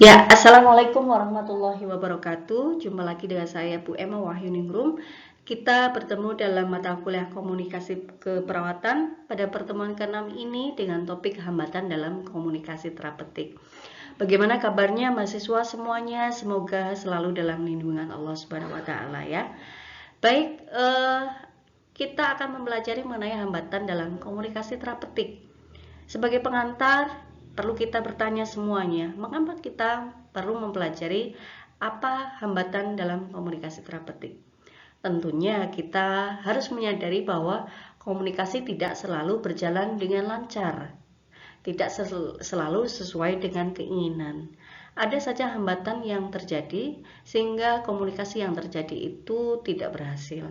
Ya, Assalamualaikum warahmatullahi wabarakatuh. Jumpa lagi dengan saya Bu Emma Wahyuningrum. Kita bertemu dalam mata kuliah komunikasi keperawatan pada pertemuan ke-6 ini dengan topik hambatan dalam komunikasi terapeutik. Bagaimana kabarnya mahasiswa semuanya? Semoga selalu dalam lindungan Allah Subhanahu wa taala ya. Baik, kita akan mempelajari mengenai hambatan dalam komunikasi terapeutik. Sebagai pengantar, perlu kita bertanya semuanya, mengapa kita perlu mempelajari apa hambatan dalam komunikasi terapeutik? Tentunya kita harus menyadari bahwa komunikasi tidak selalu berjalan dengan lancar, tidak selalu sesuai dengan keinginan. Ada saja hambatan yang terjadi sehingga komunikasi yang terjadi itu tidak berhasil.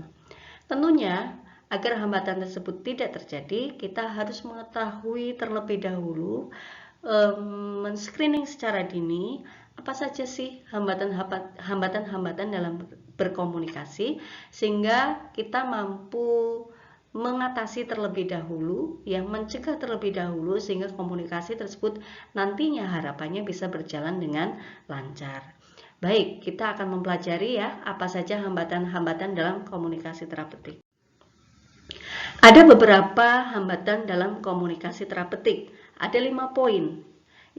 Tentunya, agar hambatan tersebut tidak terjadi, kita harus mengetahui terlebih dahulu, men-screening secara dini, apa saja sih hambatan-hambatan dalam berkomunikasi, sehingga kita mampu mengatasi terlebih dahulu, yang mencegah terlebih dahulu, sehingga komunikasi tersebut nantinya harapannya bisa berjalan dengan lancar. Baik, kita akan mempelajari ya apa saja hambatan-hambatan dalam komunikasi terapeutik. Ada beberapa hambatan dalam komunikasi terapeutik. Ada 5 poin.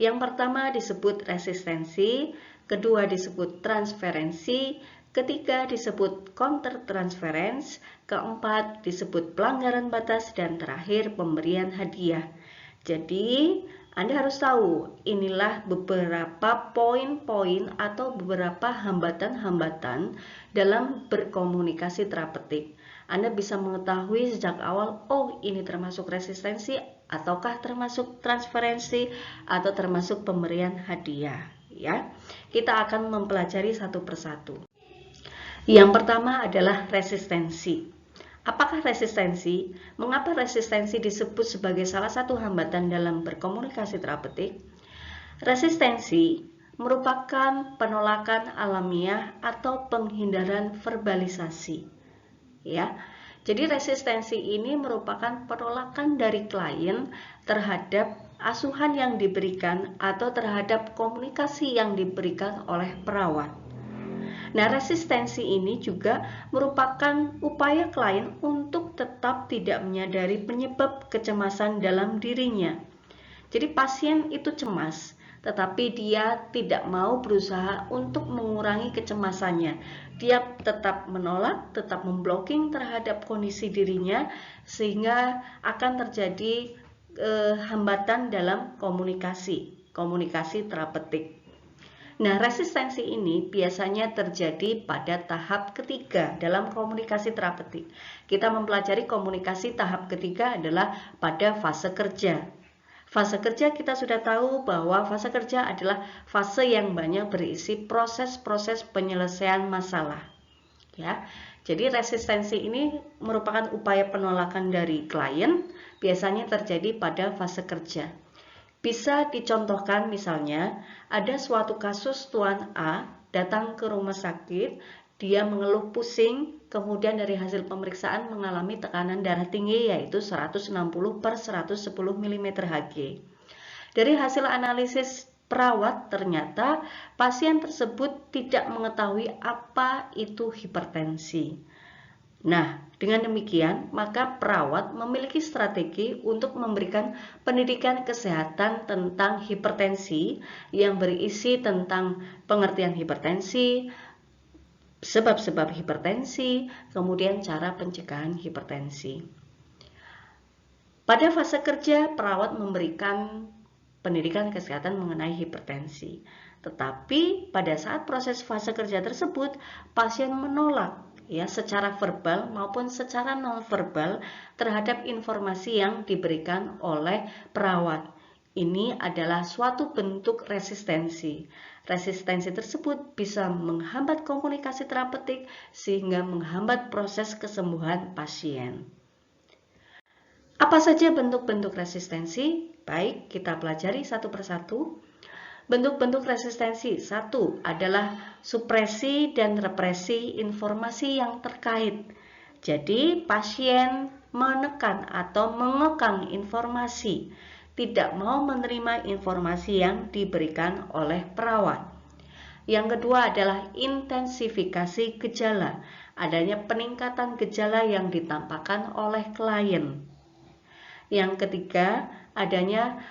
Yang pertama disebut resistensi, kedua disebut transferensi, ketiga disebut counter transference, keempat disebut pelanggaran batas, dan terakhir pemberian hadiah. Jadi, Anda harus tahu, inilah beberapa poin-poin atau beberapa hambatan-hambatan dalam berkomunikasi terapeutik. Anda bisa mengetahui sejak awal, oh ini termasuk resistensi, ataukah termasuk transferensi, atau termasuk pemberian hadiah. Ya, kita akan mempelajari satu persatu. Yang pertama adalah resistensi. Apakah resistensi? Mengapa resistensi disebut sebagai salah satu hambatan dalam berkomunikasi terapeutik? Resistensi merupakan penolakan alamiah atau penghindaran verbalisasi. Ya. Jadi resistensi ini merupakan penolakan dari klien terhadap asuhan yang diberikan atau terhadap komunikasi yang diberikan oleh perawat. Nah, resistensi ini juga merupakan upaya klien untuk tetap tidak menyadari penyebab kecemasan dalam dirinya. Jadi pasien itu cemas, tetapi dia tidak mau berusaha untuk mengurangi kecemasannya. Dia tetap menolak, tetap memblocking terhadap kondisi dirinya, sehingga akan terjadi hambatan dalam komunikasi terapeutik. Nah, resistensi ini biasanya terjadi pada tahap ketiga dalam komunikasi terapeutik. Kita mempelajari komunikasi tahap ketiga adalah pada fase kerja. Fase kerja kita sudah tahu bahwa fase kerja adalah fase yang banyak berisi proses-proses penyelesaian masalah. Ya, jadi resistensi ini merupakan upaya penolakan dari klien, biasanya terjadi pada fase kerja. Bisa dicontohkan misalnya, ada suatu kasus Tuan A datang ke rumah sakit, dia mengeluh pusing, kemudian dari hasil pemeriksaan mengalami tekanan darah tinggi yaitu 160/110 mm Hg. Dari hasil analisis perawat ternyata pasien tersebut tidak mengetahui apa itu hipertensi. Nah, dengan demikian, maka perawat memiliki strategi untuk memberikan pendidikan kesehatan tentang hipertensi yang berisi tentang pengertian hipertensi, sebab-sebab hipertensi, kemudian cara pencegahan hipertensi. Pada fase kerja, perawat memberikan pendidikan kesehatan mengenai hipertensi. Tetapi pada saat proses fase kerja tersebut, pasien menolak ya secara verbal maupun secara nonverbal terhadap informasi yang diberikan oleh perawat. Ini adalah suatu bentuk resistensi. Resistensi tersebut bisa menghambat komunikasi terapeutik sehingga menghambat proses kesembuhan pasien. Apa saja bentuk-bentuk resistensi? Baik, kita pelajari satu persatu. Bentuk-bentuk resistensi. Satu adalah supresi dan represi informasi yang terkait. Jadi, pasien menekan atau mengekang informasi. tidak mau menerima informasi yang diberikan oleh perawat. Yang kedua adalah intensifikasi gejala, adanya peningkatan gejala yang ditampakkan oleh klien. Yang ketiga, adanya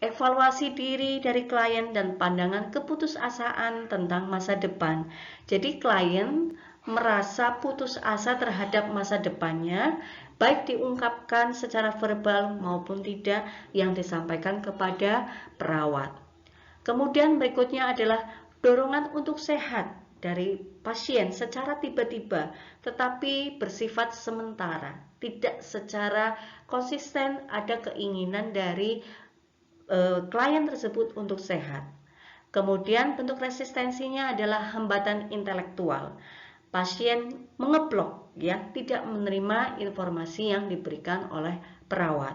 evaluasi diri dari klien dan pandangan keputusasaan tentang masa depan. Jadi klien merasa putus asa terhadap masa depannya, baik diungkapkan secara verbal maupun tidak yang disampaikan kepada perawat. Kemudian berikutnya adalah dorongan untuk sehat dari pasien secara tiba-tiba, tetapi bersifat sementara, tidak secara konsisten ada keinginan dari klien tersebut untuk sehat. Kemudian bentuk resistensinya adalah hambatan intelektual. Pasien mengeblok, ya, tidak menerima informasi yang diberikan oleh perawat.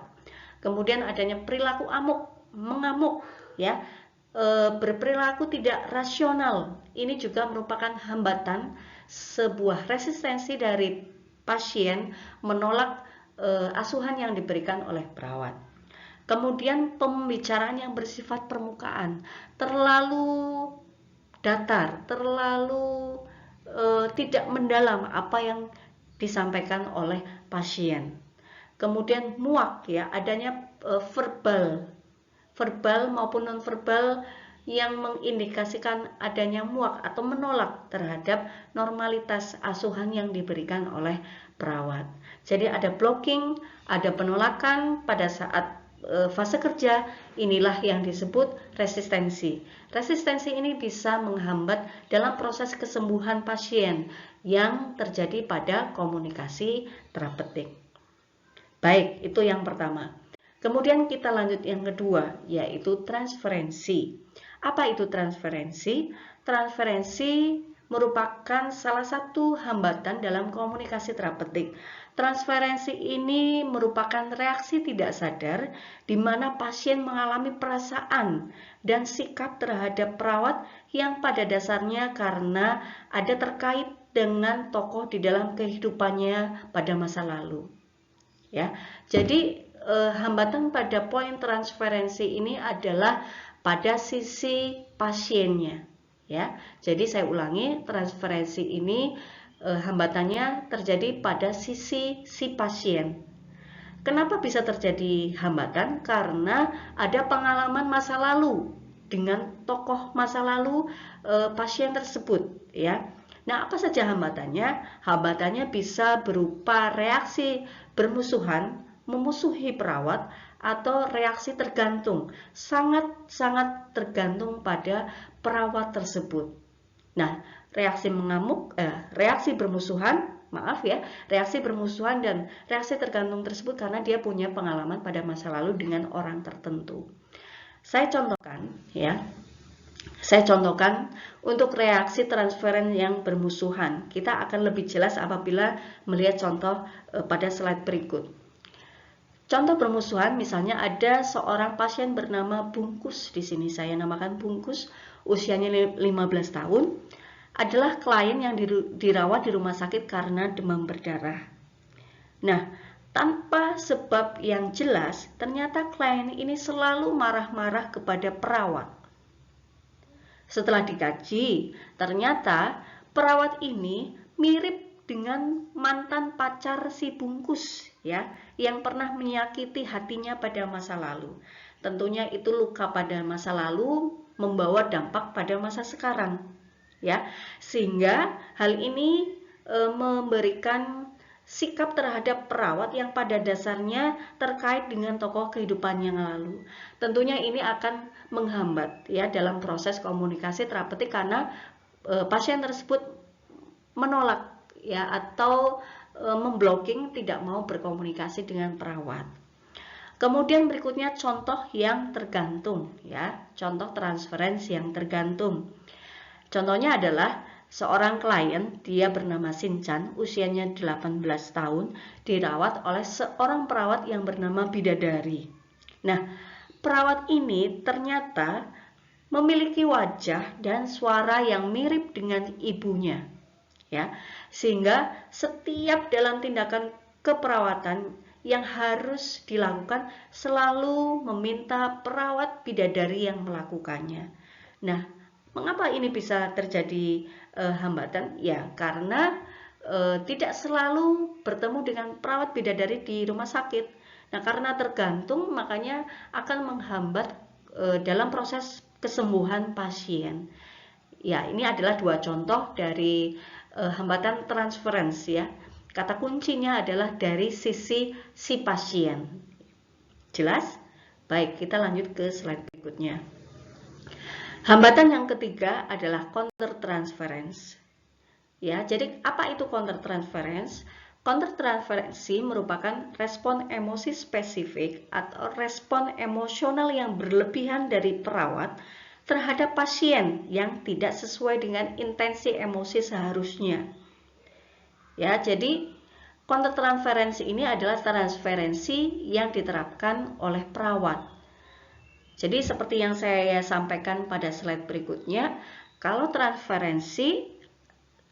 Kemudian adanya perilaku mengamuk, ya, berperilaku tidak rasional. Ini juga merupakan hambatan, sebuah resistensi dari pasien menolak asuhan yang diberikan oleh perawat. Kemudian pembicaraan yang bersifat permukaan, terlalu datar, terlalu tidak mendalam apa yang disampaikan oleh pasien. Kemudian muak, ya, adanya verbal maupun nonverbal yang mengindikasikan adanya muak atau menolak terhadap normalitas asuhan yang diberikan oleh perawat. Jadi ada blocking, ada penolakan pada saat fase kerja. Inilah yang disebut resistensi. Resistensi ini bisa menghambat dalam proses kesembuhan pasien yang terjadi pada komunikasi terapeutik. Baik, itu yang pertama. Kemudian kita lanjut yang kedua, yaitu transferensi. Apa itu transferensi? Transferensi merupakan salah satu hambatan dalam komunikasi terapeutik. Transferensi ini merupakan reaksi tidak sadar di mana pasien mengalami perasaan dan sikap terhadap perawat yang pada dasarnya karena ada terkait dengan tokoh di dalam kehidupannya pada masa lalu. Ya, jadi hambatan pada poin transferensi ini adalah pada sisi pasiennya. Ya, jadi saya ulangi, transferensi ini hambatannya terjadi pada sisi si pasien. Kenapa bisa terjadi hambatan? Karena ada pengalaman masa lalu dengan tokoh masa lalu pasien tersebut, ya. Nah, apa saja hambatannya? Hambatannya bisa berupa reaksi bermusuhan, memusuhi perawat, atau reaksi tergantung, sangat-sangat tergantung pada perawat tersebut. Nah, reaksi bermusuhan, reaksi bermusuhan dan reaksi tergantung tersebut karena dia punya pengalaman pada masa lalu dengan orang tertentu. Saya contohkan untuk reaksi transferen yang bermusuhan. Kita akan lebih jelas apabila melihat contoh pada slide berikut. Contoh bermusuhan, misalnya ada seorang pasien bernama Bungkus, di sini saya namakan Bungkus, usianya 15 tahun, adalah klien yang dirawat di rumah sakit karena demam berdarah. Nah, tanpa sebab yang jelas, ternyata klien ini selalu marah-marah kepada perawat. Setelah dikaji, ternyata perawat ini mirip dengan mantan pacar si Bungkus, ya, yang pernah menyakiti hatinya pada masa lalu. Tentunya itu luka pada masa lalu membawa dampak pada masa sekarang, ya, sehingga hal ini memberikan sikap terhadap perawat yang pada dasarnya terkait dengan tokoh kehidupan yang lalu. Tentunya ini akan menghambat, ya, dalam proses komunikasi terapeutik karena pasien tersebut menolak, ya, atau memblocking, tidak mau berkomunikasi dengan perawat. Kemudian berikutnya contoh yang tergantung, ya, contoh transferensi yang tergantung. Contohnya adalah seorang klien, dia bernama Sinchan, usianya 18 tahun, dirawat oleh seorang perawat yang bernama Bidadari. Nah, perawat ini ternyata memiliki wajah dan suara yang mirip dengan ibunya, ya, sehingga setiap dalam tindakan keperawatan yang harus dilakukan selalu meminta perawat bidadari yang melakukannya. Nah, mengapa ini bisa terjadi hambatan? Ya, karena tidak selalu bertemu dengan perawat bidadari di rumah sakit. Nah, karena tergantung, makanya akan menghambat dalam proses kesembuhan pasien. Ya, ini adalah dua contoh dari hambatan transferensi ya. Kata kuncinya adalah dari sisi si pasien. Jelas? Baik, kita lanjut ke slide berikutnya. Hambatan yang ketiga adalah counter transference. Ya, jadi apa itu counter transference? Counter transferensi merupakan respon emosi spesifik atau respon emosional yang berlebihan dari perawat terhadap pasien yang tidak sesuai dengan intensi emosi seharusnya. Ya, jadi counter transferensi ini adalah transferensi yang diterapkan oleh perawat. Jadi seperti yang saya sampaikan pada slide berikutnya, kalau transferensi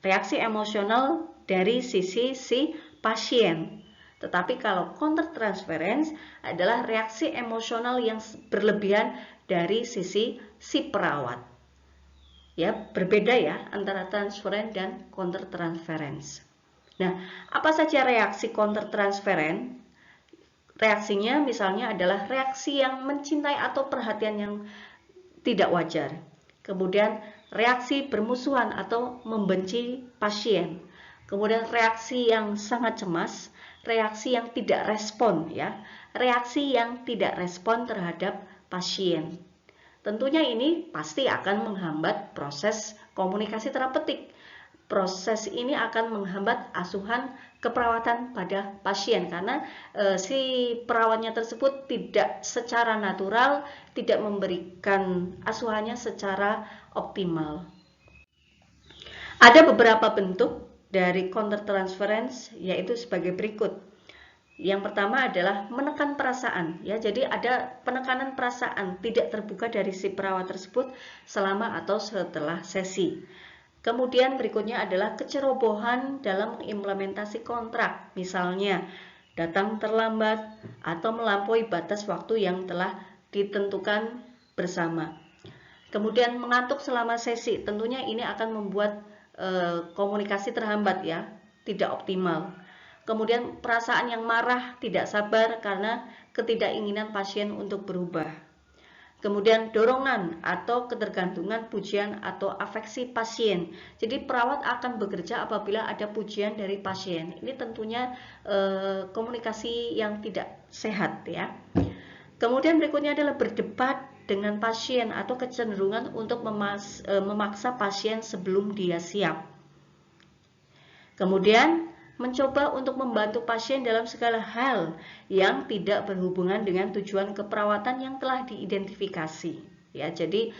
reaksi emosional dari sisi si pasien. Tetapi kalau counter transference adalah reaksi emosional yang berlebihan dari sisi si perawat. Ya, berbeda ya antara transference dan counter transference. Nah, apa saja reaksi counter transference? Reaksinya misalnya adalah reaksi yang mencintai atau perhatian yang tidak wajar. Kemudian reaksi bermusuhan atau membenci pasien. Kemudian reaksi yang sangat cemas, reaksi yang tidak respon ya. Reaksi yang tidak respon terhadap pasien. Tentunya ini pasti akan menghambat proses komunikasi terapeutik. Proses ini akan menghambat asuhan keperawatan pada pasien karena si perawatnya tersebut tidak secara natural, tidak memberikan asuhannya secara optimal. Ada beberapa bentuk dari counter transference, yaitu sebagai berikut. Yang pertama adalah menekan perasaan, ya. Jadi ada penekanan perasaan tidak terbuka dari si perawat tersebut selama atau setelah sesi. Kemudian berikutnya adalah kecerobohan dalam mengimplementasi kontrak, misalnya datang terlambat atau melampaui batas waktu yang telah ditentukan bersama. Kemudian mengantuk selama sesi, tentunya ini akan membuat komunikasi terhambat ya, tidak optimal. Kemudian perasaan yang marah, tidak sabar karena ketidakinginan pasien untuk berubah. Kemudian dorongan atau ketergantungan pujian atau afeksi pasien. Jadi perawat akan bekerja apabila ada pujian dari pasien. Ini tentunya komunikasi yang tidak sehat ya. Kemudian berikutnya adalah berdebat dengan pasien atau kecenderungan untuk memaksa pasien sebelum dia siap. Kemudian mencoba untuk membantu pasien dalam segala hal yang tidak berhubungan dengan tujuan keperawatan yang telah diidentifikasi. Ya, jadi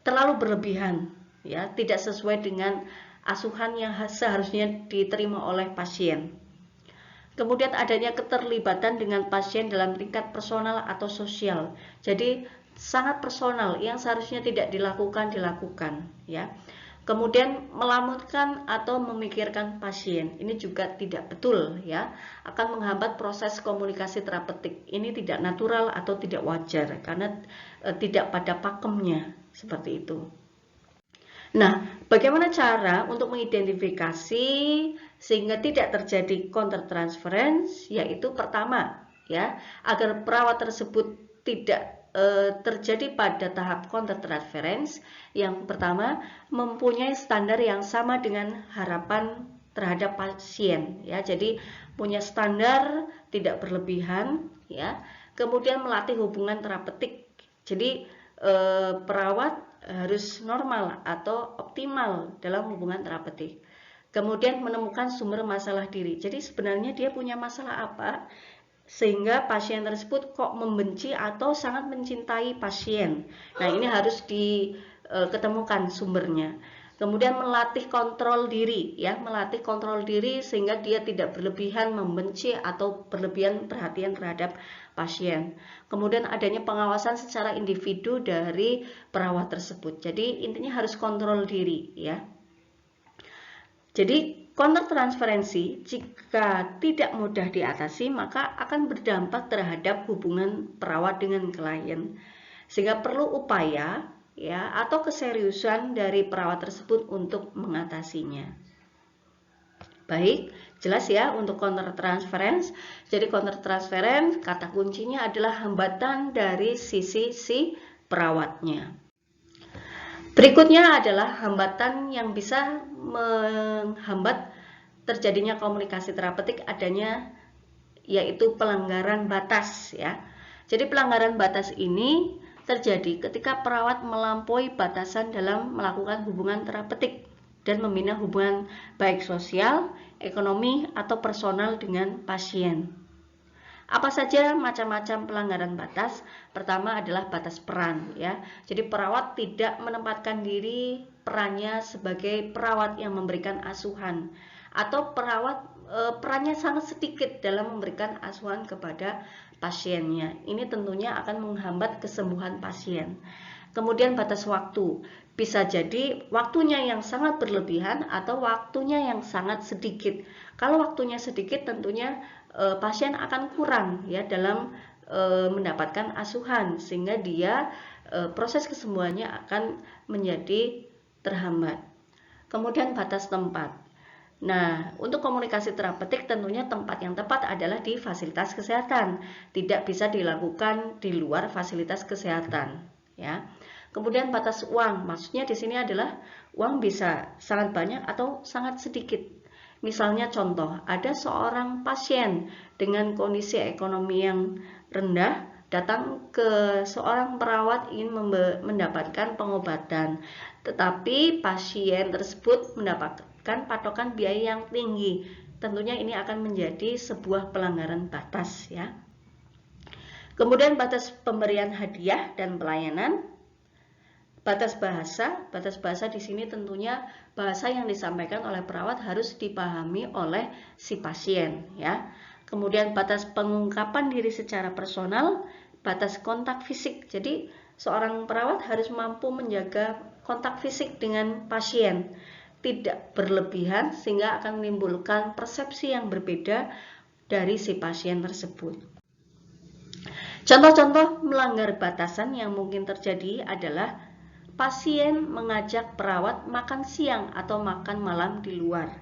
terlalu berlebihan, ya, tidak sesuai dengan asuhan yang seharusnya diterima oleh pasien. Kemudian adanya keterlibatan dengan pasien dalam tingkat personal atau sosial. Jadi sangat personal yang seharusnya tidak dilakukan, ya. Kemudian melamunkan atau memikirkan pasien, ini juga tidak betul ya, akan menghambat proses komunikasi terapeutik. Ini tidak natural atau tidak wajar karena tidak pada pakemnya, seperti itu. Nah, bagaimana cara untuk mengidentifikasi sehingga tidak terjadi counter transference? Yaitu pertama ya, agar perawat tersebut tidak terjadi pada tahap counter transference. Yang pertama, mempunyai standar yang sama dengan harapan terhadap pasien ya. Jadi punya standar tidak berlebihan ya. Kemudian melatih hubungan terapeutik. Jadi perawat harus normal atau optimal dalam hubungan terapeutik. Kemudian menemukan sumber masalah diri. Jadi sebenarnya dia punya masalah apa sehingga pasien tersebut kok membenci atau sangat mencintai pasien. Nah, ini harus diketemukan sumbernya. Kemudian melatih kontrol diri ya, melatih kontrol diri sehingga dia tidak berlebihan membenci atau berlebihan perhatian terhadap pasien. Kemudian adanya pengawasan secara individu dari perawat tersebut. Jadi intinya harus kontrol diri ya. Jadi Countertransferensi jika tidak mudah diatasi maka akan berdampak terhadap hubungan perawat dengan klien, sehingga perlu upaya ya atau keseriusan dari perawat tersebut untuk mengatasinya. Baik, jelas ya untuk countertransference. Jadi countertransference kata kuncinya adalah hambatan dari sisi si perawatnya. Berikutnya adalah hambatan yang bisa menghambat terjadinya komunikasi terapeutik adanya yaitu pelanggaran batas ya. Jadi pelanggaran batas ini terjadi ketika perawat melampaui batasan dalam melakukan hubungan terapeutik dan membina hubungan baik sosial, ekonomi atau personal dengan pasien. Apa saja macam-macam pelanggaran batas? Pertama adalah batas peran ya. Jadi perawat tidak menempatkan diri perannya sebagai perawat yang memberikan asuhan atau perawat perannya sangat sedikit dalam memberikan asuhan kepada pasiennya. Ini tentunya akan menghambat kesembuhan pasien. Kemudian batas waktu. Bisa jadi waktunya yang sangat berlebihan atau waktunya yang sangat sedikit. Kalau waktunya sedikit tentunya pasien akan kurang ya dalam mendapatkan asuhan sehingga dia proses kesembuhannya akan menjadi terhambat. Kemudian batas tempat. Nah, untuk komunikasi terapeutik tentunya tempat yang tepat adalah di fasilitas kesehatan. Tidak bisa dilakukan di luar fasilitas kesehatan ya. Kemudian batas uang. Maksudnya di sini adalah uang bisa sangat banyak atau sangat sedikit. Misalnya contoh, ada seorang pasien dengan kondisi ekonomi yang rendah datang ke seorang perawat ingin mendapatkan pengobatan, tetapi pasien tersebut mendapatkan patokan biaya yang tinggi. Tentunya ini akan menjadi sebuah pelanggaran batas ya. Kemudian batas pemberian hadiah dan pelayanan. Batas bahasa di sini tentunya bahasa yang disampaikan oleh perawat harus dipahami oleh si pasien ya. Kemudian batas pengungkapan diri secara personal, batas kontak fisik. Jadi seorang perawat harus mampu menjaga kontak fisik dengan pasien, tidak berlebihan sehingga akan menimbulkan persepsi yang berbeda dari si pasien tersebut. Contoh-contoh melanggar batasan yang mungkin terjadi adalah pasien mengajak perawat makan siang atau makan malam di luar.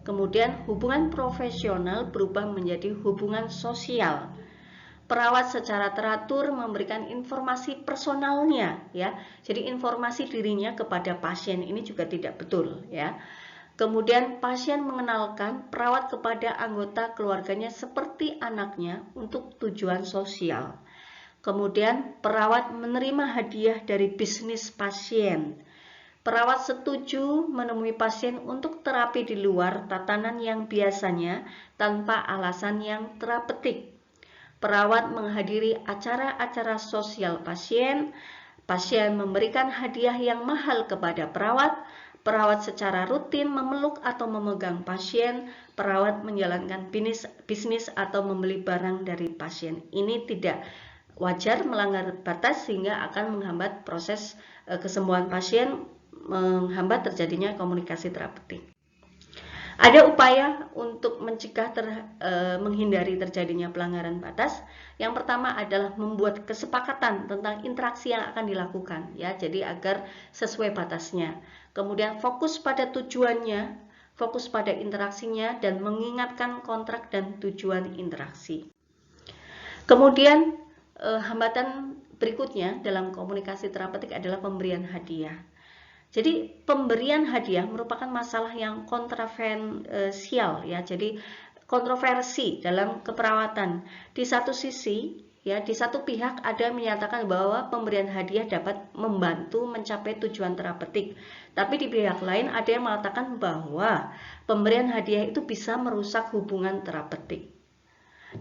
Kemudian hubungan profesional berubah menjadi hubungan sosial. Perawat secara teratur memberikan informasi personalnya ya. Jadi informasi dirinya kepada pasien ini juga tidak betul ya. Kemudian pasien mengenalkan perawat kepada anggota keluarganya seperti anaknya untuk tujuan sosial. Kemudian perawat menerima hadiah dari bisnis pasien. Perawat setuju menemui pasien untuk terapi di luar tatanan yang biasanya tanpa alasan yang terapeutik. Perawat menghadiri acara-acara sosial pasien. Pasien memberikan hadiah yang mahal kepada perawat. Perawat secara rutin memeluk atau memegang pasien. Perawat menjalankan bisnis atau membeli barang dari pasien. Ini tidak wajar, melanggar batas sehingga akan menghambat proses kesembuhan pasien, menghambat terjadinya komunikasi terapeutik. Ada upaya untuk mencegah menghindari terjadinya pelanggaran batas. Yang pertama adalah membuat kesepakatan tentang interaksi yang akan dilakukan ya, jadi agar sesuai batasnya. Kemudian fokus pada tujuannya, fokus pada interaksinya dan mengingatkan kontrak dan tujuan interaksi. Kemudian hambatan berikutnya dalam komunikasi terapeutik adalah pemberian hadiah. Jadi pemberian hadiah merupakan masalah yang kontroversial ya. Jadi kontroversi dalam keperawatan. Di satu sisi ya, di satu pihak ada yang menyatakan bahwa pemberian hadiah dapat membantu mencapai tujuan terapeutik. Tapi di pihak lain ada yang mengatakan bahwa pemberian hadiah itu bisa merusak hubungan terapeutik.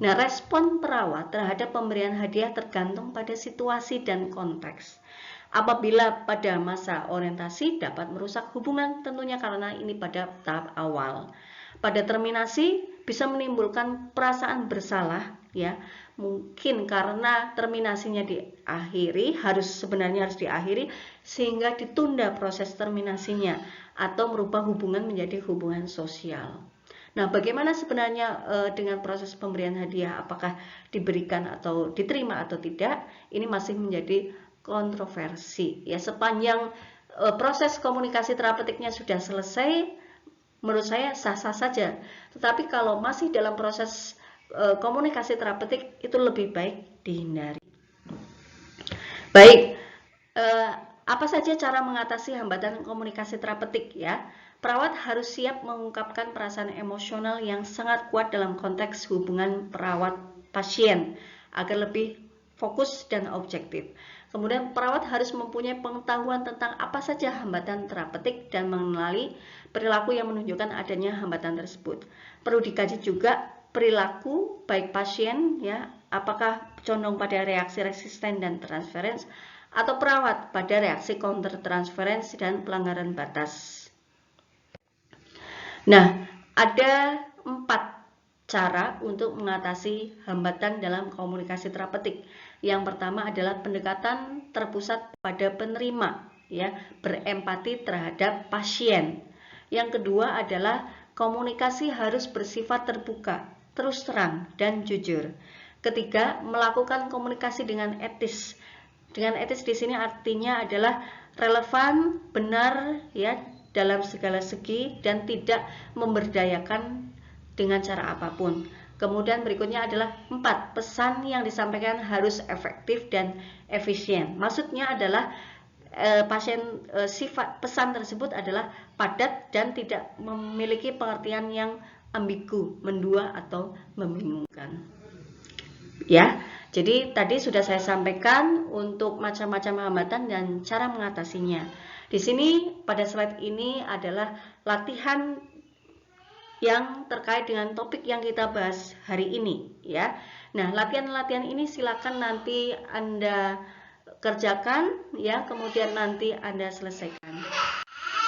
Nah, respon perawat terhadap pemberian hadiah tergantung pada situasi dan konteks. Apabila pada masa orientasi dapat merusak hubungan tentunya karena ini pada tahap awal. Pada terminasi bisa menimbulkan perasaan bersalah ya. mungkin karena terminasinya sebenarnya harus diakhiri, sehingga ditunda proses terminasinya atau merubah hubungan menjadi hubungan sosial. Nah, bagaimana sebenarnya dengan proses pemberian hadiah, apakah diberikan atau diterima atau tidak, ini masih menjadi kontroversi. Ya, sepanjang proses komunikasi terapeutiknya sudah selesai, menurut saya sah-sah saja. Tetapi kalau masih dalam proses komunikasi terapeutik, itu lebih baik dihindari. Baik, apa saja cara mengatasi hambatan komunikasi terapeutik ya? Perawat harus siap mengungkapkan perasaan emosional yang sangat kuat dalam konteks hubungan perawat pasien agar lebih fokus dan objektif. Kemudian perawat harus mempunyai pengetahuan tentang apa saja hambatan terapeutik dan mengenali perilaku yang menunjukkan adanya hambatan tersebut. Perlu dikaji juga perilaku baik pasien ya, apakah condong pada reaksi resisten dan transferensi atau perawat pada reaksi counter transferensi dan pelanggaran batas. Nah, ada 4 cara untuk mengatasi hambatan dalam komunikasi terapeutik. Yang pertama adalah pendekatan terpusat pada penerima, ya, berempati terhadap pasien. Yang kedua adalah komunikasi harus bersifat terbuka, terus terang, dan jujur. Ketiga, melakukan komunikasi dengan etis. Dengan etis di sini artinya adalah relevan, benar, ya, dalam segala segi dan tidak memberdayakan dengan cara apapun. Kemudian berikutnya adalah 4, pesan yang disampaikan harus efektif dan efisien. Maksudnya adalah sifat pesan tersebut adalah padat dan tidak memiliki pengertian yang ambigu, mendua atau membingungkan. Ya, jadi tadi sudah saya sampaikan untuk macam-macam hambatan dan cara mengatasinya. Di sini pada slide ini adalah latihan yang terkait dengan topik yang kita bahas hari ini ya. Nah, latihan-latihan ini silakan nanti Anda kerjakan ya, kemudian nanti Anda selesaikan.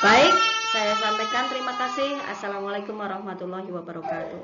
Baik, saya sampaikan terima kasih. Assalamualaikum warahmatullahi wabarakatuh.